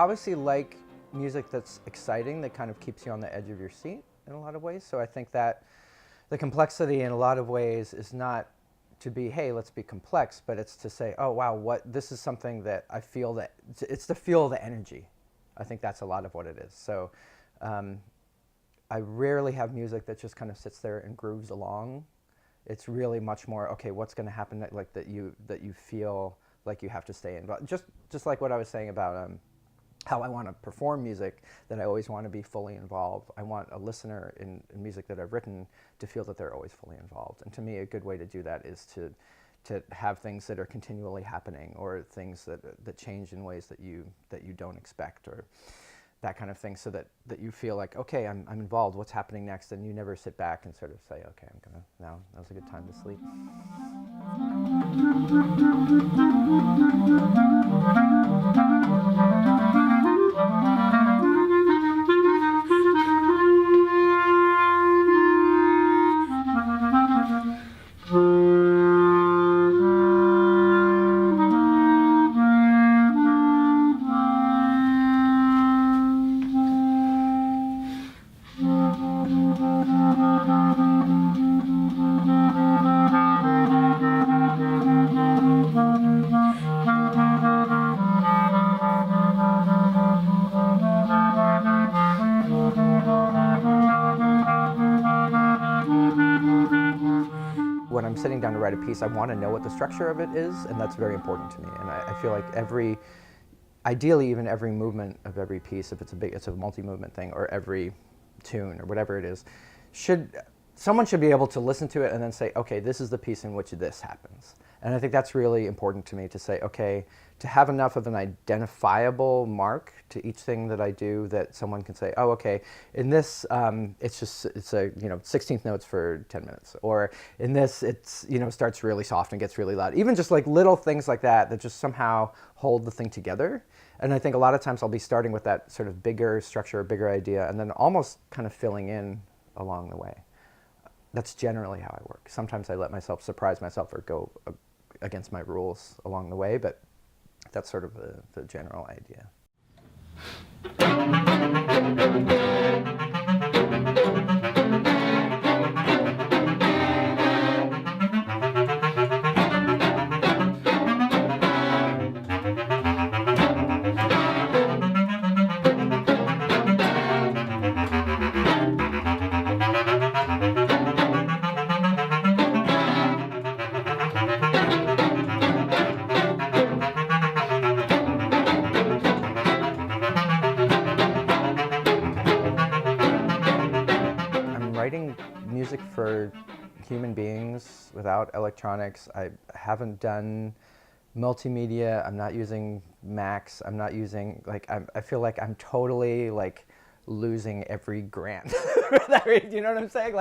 obviously like music that's exciting, that kind of keeps you on the edge of your seat in a lot of ways. So I think that the complexity in a lot of ways is not to be, hey, let's be complex, but it's to say, oh wow, this is something that I feel, that it's to feel the energy. I think that's a lot of what it is. So I rarely have music that just kind of sits there and grooves along. It's really much more, okay, what's going to happen, like that you feel like you have to stay involved. Just like what I was saying about how I want to perform music, that I always want to be fully involved. I want a listener in music that I've written to feel that they're always fully involved. And to me, a good way to do that is to have things that are continually happening, or things that change in ways that you don't expect, or that kind of thing, so that you feel like, okay, I'm involved, what's happening next, and you never sit back and sort of say, okay, now now's a good time to sleep. When I'm sitting down to write a piece, I want to know what the structure of it is, and that's very important to me. And I feel like ideally even every movement of every piece, if it's a multi-movement thing, or every tune or whatever it is, someone should be able to listen to it and then say, okay, this is the piece in which this happens. And I think that's really important to me, to say, okay, to have enough of an identifiable mark to each thing that I do, that someone can say, oh, okay, in this, it's a 16th notes for 10 minutes. Or in this, it's, starts really soft and gets really loud. Even just like little things like that just somehow hold the thing together. And I think a lot of times I'll be starting with that sort of bigger structure, bigger idea, and then almost kind of filling in along the way. That's generally how I work. Sometimes I let myself surprise myself or go against my rules along the way, but that's sort of the general idea. Writing music for human beings without electronics. I haven't done multimedia. I'm not using Macs. I'm not using, I feel like I'm totally losing every grant. You know what I'm saying?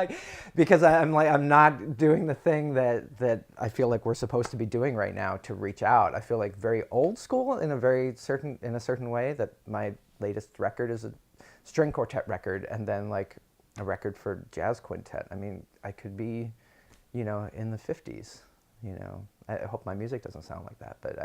Because I'm not doing the thing that I feel like we're supposed to be doing right now to reach out. I feel like very old school in a certain way, that my latest record is a string quartet record, and then a record for jazz quintet. I mean, I could be, in the 50s, I hope my music doesn't sound like that, but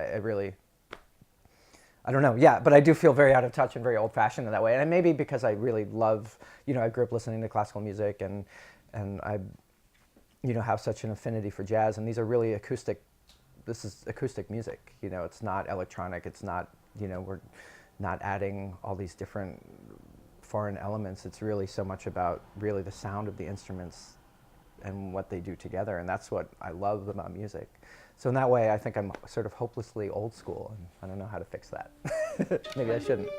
I don't know, yeah, but I do feel very out of touch and very old-fashioned in that way, and maybe because I really love, I grew up listening to classical music, and I, have such an affinity for jazz, and these are really this is acoustic music, it's not electronic, it's not, we're not adding all these different foreign elements. It's really so much about really the sound of the instruments and what they do together, and that's what I love about music. So in that way, I think I'm sort of hopelessly old school, and I don't know how to fix that. Maybe I shouldn't.